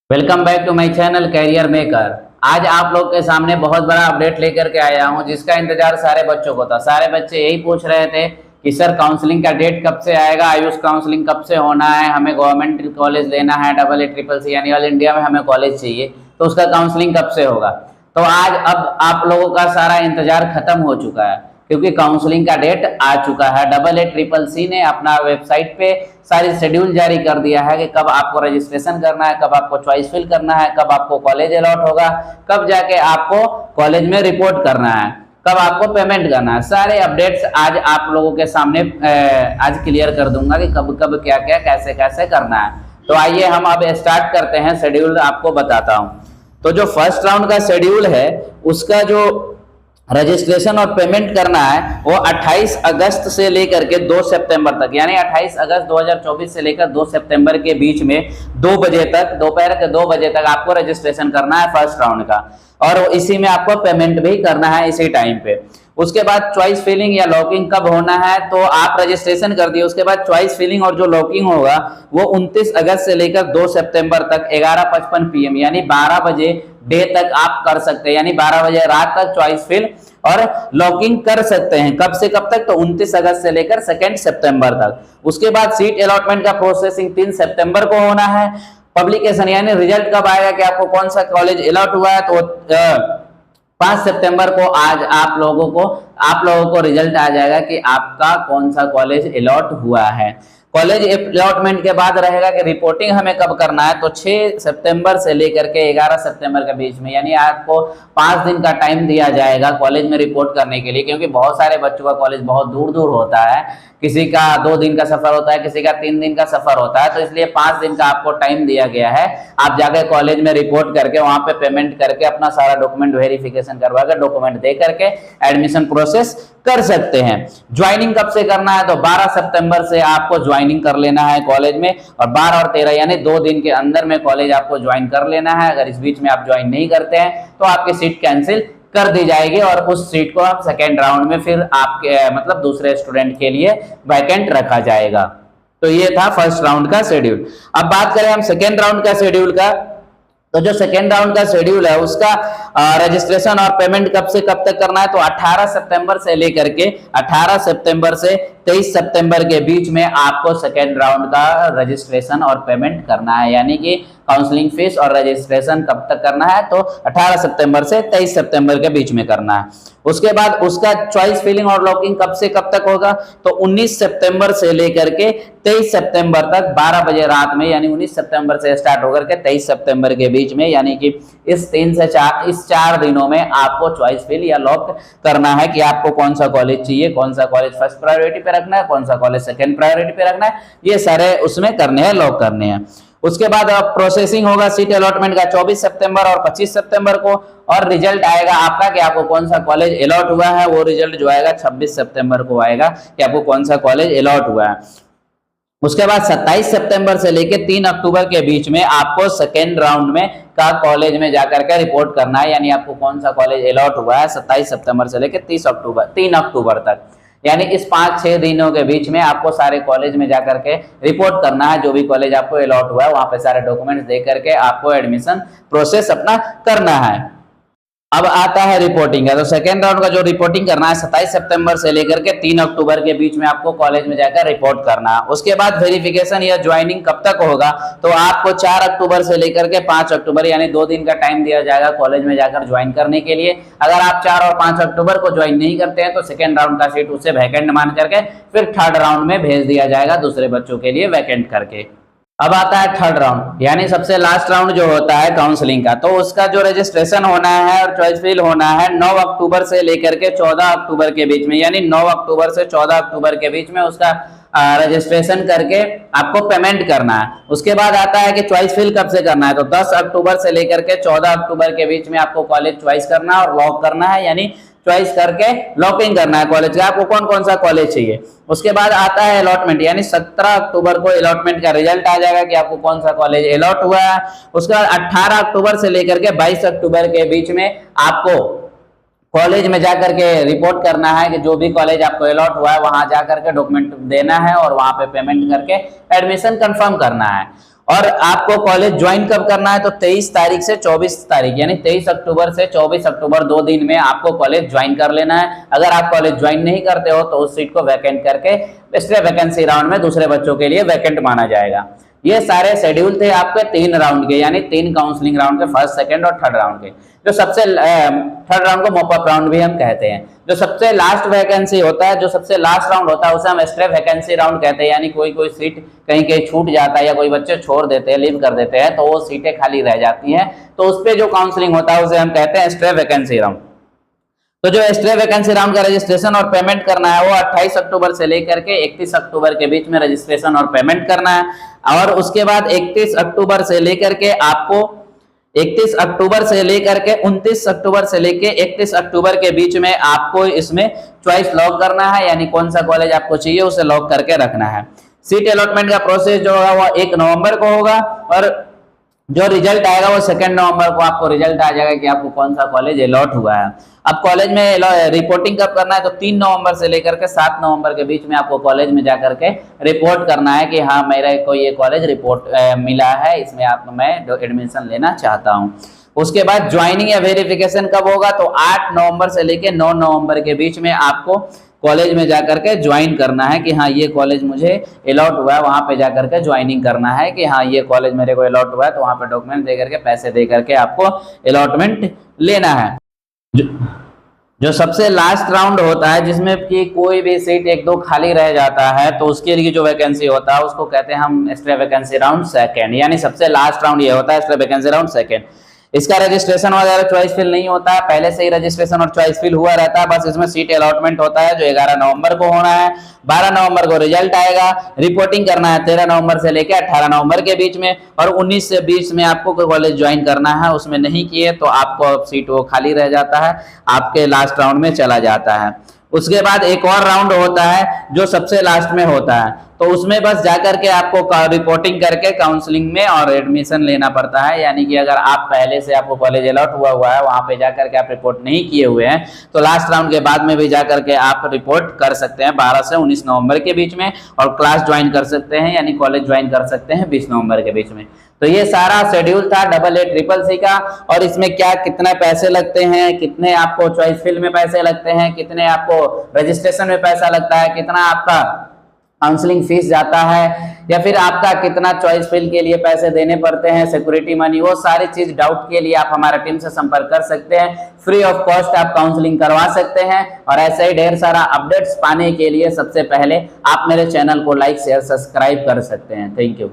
Welcome back to my channel career maker. आज आप लोग के सामने बहुत बड़ा अपडेट लेकर के आया हूं, जिसका इंतजार सारे बच्चों को था। सारे बच्चे यही पूछ रहे थे कि सर काउंसलिंग का डेट कब से आएगा, आयुष काउंसलिंग कब से होना है, हमें गवर्नमेंट कॉलेज लेना है, AA CCC यानी ऑल इंडिया में हमें कॉलेज चाहिए, तो उसका काउंसलिंग कब से होगा। तो आज अब आप लोगों का सारा इंतजार खत्म हो चुका है, क्योंकि काउंसलिंग का डेट आ चुका है। AA CCC ने अपना वेबसाइट पे सारी शेड्यूल जारी कर दिया है कि कब आपको रजिस्ट्रेशन करना है, कब आपको चॉइस फिल करना है, कब आपको कॉलेज अलॉट होगा, कब जाके आपको कॉलेज में रिपोर्ट करना है, कब आपको पेमेंट करना है। सारे अपडेट्स आज आप लोगों के सामने आज क्लियर कर दूंगा कि कब कब क्या क्या कैसे कैसे करना है। तो आइए हम अब स्टार्ट करते हैं, शेड्यूल आपको बताता हूँ। तो जो फर्स्ट राउंड का शेड्यूल है उसका जो रजिस्ट्रेशन और पेमेंट करना है वो 28 अगस्त से लेकर के 2 सितंबर तक, यानी 28 अगस्त 2024 से लेकर 2 सितंबर के बीच में 2 बजे तक, दोपहर के 2 बजे तक आपको रजिस्ट्रेशन करना है फर्स्ट राउंड का, और इसी में आपको पेमेंट भी करना है इसी टाइम पे। उसके बाद चॉइस फिलिंग या लॉकिंग कब होना है, तो आप रजिस्ट्रेशन कर दिए, उसके बाद चॉइस फिलिंग और जो लॉकिंग होगा वो 29 अगस्त से लेकर 2 सितंबर तक 11:55 PM यानी 12 बजे डे तक आप कर सकते हैं, यानी 12 बजे रात तक चॉइस फिल और लॉकिंग कर सकते हैं। कब से कब तक, तो 29 अगस्त से लेकर 2 सितंबर तक। उसके बाद सीट अलॉटमेंट का प्रोसेसिंग 3 सितंबर को होना है। पब्लिकेशन यानी रिजल्ट कब आएगा कि आपको कौन सा कॉलेज अलॉट हुआ है, तो 5 सितंबर को आज आप लोगों को रिजल्ट आ जाएगा कि आपका कौन सा कॉलेज अलॉट हुआ है। कॉलेज अलॉटमेंट के बाद रहेगा कि रिपोर्टिंग हमें कब करना है, तो 6 सितंबर से लेकर के 11 सितंबर के बीच में, यानी आपको 5 दिन का टाइम दिया जाएगा कॉलेज में रिपोर्ट करने के लिए, क्योंकि बहुत सारे बच्चों का कॉलेज बहुत दूर दूर होता है, किसी का 2 दिन का सफर होता है, किसी का 3 दिन का सफर होता है, तो इसलिए 5 दिन का आपको टाइम दिया गया है। आप जाके कॉलेज में रिपोर्ट करके वहां पे पेमेंट करके अपना सारा डॉक्यूमेंट वेरिफिकेशन करवा कर डॉक्यूमेंट दे करके एडमिशन प्रोसेस कर सकते हैं। ज्वाइनिंग कब से करना है, तो 12 सितंबर से आपको ज्वाइनिंग कर लेना है कॉलेज में, और 12 और 13 यानी 2 दिन के अंदर में कॉलेज आपको ज्वाइन कर लेना है। अगर इस बीच में आप ज्वाइन नहीं करते हैं तो आपकी सीट कैंसिल कर दी जाएगी, और उस सीट को आप सेकेंड राउंड में फिर आपके मतलब दूसरे स्टूडेंट के लिए वैकेंट रखा जाएगा। तो ये था फर्स्ट राउंड का शेड्यूल। अब बात करें हम सेकेंड राउंड का शेड्यूल का, तो जो सेकेंड राउंड का शेड्यूल है उसका रजिस्ट्रेशन और पेमेंट कब से कब तक करना है, तो 18 सितंबर से लेकर के 18 सितंबर से 23 सितंबर के बीच में आपको सेकेंड राउंड का रजिस्ट्रेशन और पेमेंट करना है। यानी कि काउंसलिंग फीस और रजिस्ट्रेशन कब तक करना है, तो 18 सितंबर से 23 सितंबर के बीच में करना है। उसके बाद उसका चॉइस फिलिंग और लॉकिंग कब से कब तक होगा, तो 19 सितंबर से लेकर के 23 सितंबर तक 12 बजे रात में, यानी 19 सितंबर से स्टार्ट होकर के 23 सितंबर के बीच में, यानी कि इस 4 दिनों में आपको चॉइस फिल या लॉक करना है कि आपको कौन सा कॉलेज चाहिए, कौन सा कॉलेज फर्स्ट प्रायोरिटी पे रखना है, कौन सा कॉलेज सेकंड प्रायोरिटी पे रखना है, ये सारे उसमें करने हैं, लॉक करने हैं। उसके बाद प्रोसेसिंग होगा सीट अलॉटमेंट का 24 सितंबर और 25 सितंबर को, और रिजल्ट आएगा आपका कि आपको कौन सा कॉलेज अलॉट हुआ है, वो रिजल्ट जो आएगा 26 सितंबर को आएगा कि आपको कौन सा कॉलेज अलॉट हुआ है। उसके बाद 27 सितंबर से लेकर 3 अक्टूबर के बीच में आपको सेकेंड राउंड में का कॉलेज में जाकर के रिपोर्ट करना है, यानी आपको कौन सा कॉलेज अलॉट हुआ है 27 सितंबर से लेकर 3 अक्टूबर तक, यानी इस 5-6 दिनों के बीच में आपको सारे कॉलेज में जाकर के रिपोर्ट करना है। जो भी कॉलेज आपको अलॉट हुआ है वहां पे सारे डॉक्यूमेंट्स दे करके आपको एडमिशन प्रोसेस अपना करना है। अब आता है रिपोर्टिंग का, तो सेकेंड राउंड का जो रिपोर्टिंग करना है 27 सितंबर से लेकर के 3 अक्टूबर के बीच में आपको कॉलेज में जाकर रिपोर्ट करना है। उसके बाद वेरिफिकेशन या ज्वाइनिंग कब तक होगा, तो आपको 4 अक्टूबर से लेकर के 5 अक्टूबर यानी 2 दिन का टाइम दिया जाएगा कॉलेज में जाकर ज्वाइन करने के लिए। अगर आप 4 और 5 अक्टूबर को ज्वाइन नहीं करते हैं तो सेकेंड राउंड का सीट उसे वैकेंट मान करके फिर थर्ड राउंड में भेज दिया जाएगा दूसरे बच्चों के लिए वैकेंट करके। अब आता है थर्ड राउंड, यानी सबसे लास्ट राउंड जो होता है काउंसलिंग का, तो उसका जो रजिस्ट्रेशन होना है और चॉइस फिल होना है 9 अक्टूबर से लेकर के 14 अक्टूबर के बीच में, यानी 9 अक्टूबर से 14 अक्टूबर के बीच में उसका रजिस्ट्रेशन करके आपको पेमेंट करना है। उसके बाद आता है कि चॉइस फिल कब से करना है, तो 10 अक्टूबर से लेकर के 14 अक्टूबर के बीच में आपको कॉलेज चॉइस करना है और लॉक करना है, यानी चॉइस करके लॉकिंग करना है कॉलेज का, आपको कौन कौन सा कॉलेज चाहिए। उसके बाद आता है अलॉटमेंट, यानी 17 अक्टूबर को अलॉटमेंट का रिजल्ट आ जाएगा कि आपको कौन सा कॉलेज अलॉट हुआ है। उसके बाद 18 अक्टूबर से लेकर के 22 अक्टूबर के बीच में आपको कॉलेज में जाकर के रिपोर्ट करना है कि जो भी कॉलेज आपको अलॉट हुआ है वहां जाकर के डॉक्यूमेंट देना है और वहां पे पेमेंट करके एडमिशन कंफर्म करना है। और आपको कॉलेज ज्वाइन कब करना है, तो 23 तारीख से 24 तारीख, यानी 23 अक्टूबर से 24 अक्टूबर 2 दिन में आपको कॉलेज ज्वाइन कर लेना है। अगर आप कॉलेज ज्वाइन नहीं करते हो तो उस सीट को वैकेंट करके पिछले वैकेंसी राउंड में दूसरे बच्चों के लिए वैकेंट माना जाएगा। ये सारे शेड्यूल थे आपके 3 राउंड के, यानी 3 काउंसलिंग राउंड के, फर्स्ट, सेकंड और थर्ड राउंड के। जो सबसे थर्ड राउंड को मॉपअप राउंड भी हम कहते हैं। जो सबसे लास्ट वैकेंसी होता है, जो सबसे लास्ट राउंड होता है, उसे हम एक्स्ट्रा वैकेंसी राउंड कहते हैं। यानी कोई सीट कहीं कहीं छूट जाता है या कोई बच्चे छोड़ देते हैं, लीव कर देते हैं, तो वो सीटें खाली रह जाती हैं, तो उस पर जो काउंसलिंग होता है उसे हम कहते हैं एक्स्ट्रा वैकेंसी राउंड। तो जो एक्स्ट्रा वैकेंसी राउंड का रजिस्ट्रेशन और पेमेंट करना है वो 28 अक्टूबर से लेकर के 31 अक्टूबर के बीच में रजिस्ट्रेशन और पेमेंट करना है। और उसके बाद 31 अक्टूबर से लेकर के आपको 31 अक्टूबर से लेकर के 29 अक्टूबर से लेकर 31 अक्टूबर के बीच में आपको इसमें चॉइस लॉक करना है, यानी कौन सा कॉलेज आपको चाहिए उसे लॉक करके रखना है। सीट अलॉटमेंट का प्रोसेस जो होगा वो 1 नवंबर को होगा और जो रिजल्ट आएगा वो 2 नवंबर को आपको रिजल्ट आ जाएगा कि आपको कौन सा कॉलेज अलॉट हुआ है। अब कॉलेज में रिपोर्टिंग कब करना है, तो 3 नवंबर से लेकर के 7 नवंबर के बीच में आपको कॉलेज में जाकर के रिपोर्ट करना है कि हाँ मेरा को ये कॉलेज रिपोर्ट मिला है, इसमें मैं एडमिशन लेना चाहता हूँ। उसके बाद ज्वाइनिंग या वेरिफिकेशन कब होगा, तो 8 नवंबर से लेकर 9 नवंबर के बीच में आपको कॉलेज में जाकर के ज्वाइन करना है कि हाँ ये कॉलेज मुझे अलॉट हुआ है, वहां पे जाकर के ज्वाइनिंग करना है कि हाँ ये कॉलेज मेरे को अलॉट हुआ है, तो वहां पे डॉक्यूमेंट दे करके पैसे दे करके आपको अलॉटमेंट लेना है। जो सबसे लास्ट राउंड होता है जिसमें कि कोई भी सीट 1-2 खाली रह जाता है, तो उसके लिए जो वैकेंसी होता है उसको कहते हैं हम एक्स्ट्रा वैकेंसी राउंड सेकंड, यानी सबसे लास्ट राउंड ये होता है एक्स्ट्रा वैकेंसी राउंड सेकंड। इसका रजिस्ट्रेशन वगैरह चॉइस फिल नहीं होता है, पहले से ही रजिस्ट्रेशन और चॉइस फिल हुआ रहता है, बस इसमें सीट अलॉटमेंट होता है जो 11 नवंबर को होना है। 12 नवंबर को रिजल्ट आएगा, रिपोर्टिंग करना है 13 नवंबर से लेकर 18 नवंबर के बीच में, और 19 से 20 में आपको कॉलेज ज्वाइन करना है। उसमें नहीं किए तो आपको सीट वो खाली रह जाता है, आपके लास्ट राउंड में चला जाता है। उसके बाद एक और राउंड होता है जो सबसे लास्ट में होता है, तो उसमें बस जाकर के आपको रिपोर्टिंग करके काउंसलिंग में और एडमिशन लेना पड़ता है। यानी कि अगर आप पहले से आपको कॉलेज अलॉट हुआ है, वहां पे जाकर के आप रिपोर्ट नहीं किए हुए हैं, तो लास्ट राउंड के बाद में भी जाकर के आप रिपोर्ट कर सकते हैं 12 से 19 नवंबर के बीच में, और क्लास ज्वाइन कर सकते हैं यानी कॉलेज ज्वाइन कर सकते हैं 20 नवंबर के बीच में। तो ये सारा शेड्यूल था AA-CCC का, और इसमें क्या कितने पैसे लगते हैं, कितने आपको चॉइस फिल में पैसे लगते हैं, कितने आपको रजिस्ट्रेशन में पैसा लगता है, कितना आपका काउंसलिंग फीस जाता है, या फिर आपका कितना चॉइस फिल के लिए पैसे देने पड़ते हैं, सिक्योरिटी मनी, वो सारी चीज डाउट के लिए आप हमारा टीम से संपर्क कर सकते हैं। फ्री ऑफ कॉस्ट आप काउंसलिंग करवा सकते हैं। और ऐसे ही ढेर सारा अपडेट्स पाने के लिए सबसे पहले आप मेरे चैनल को लाइक, शेयर, सब्सक्राइब कर सकते हैं। Thank you.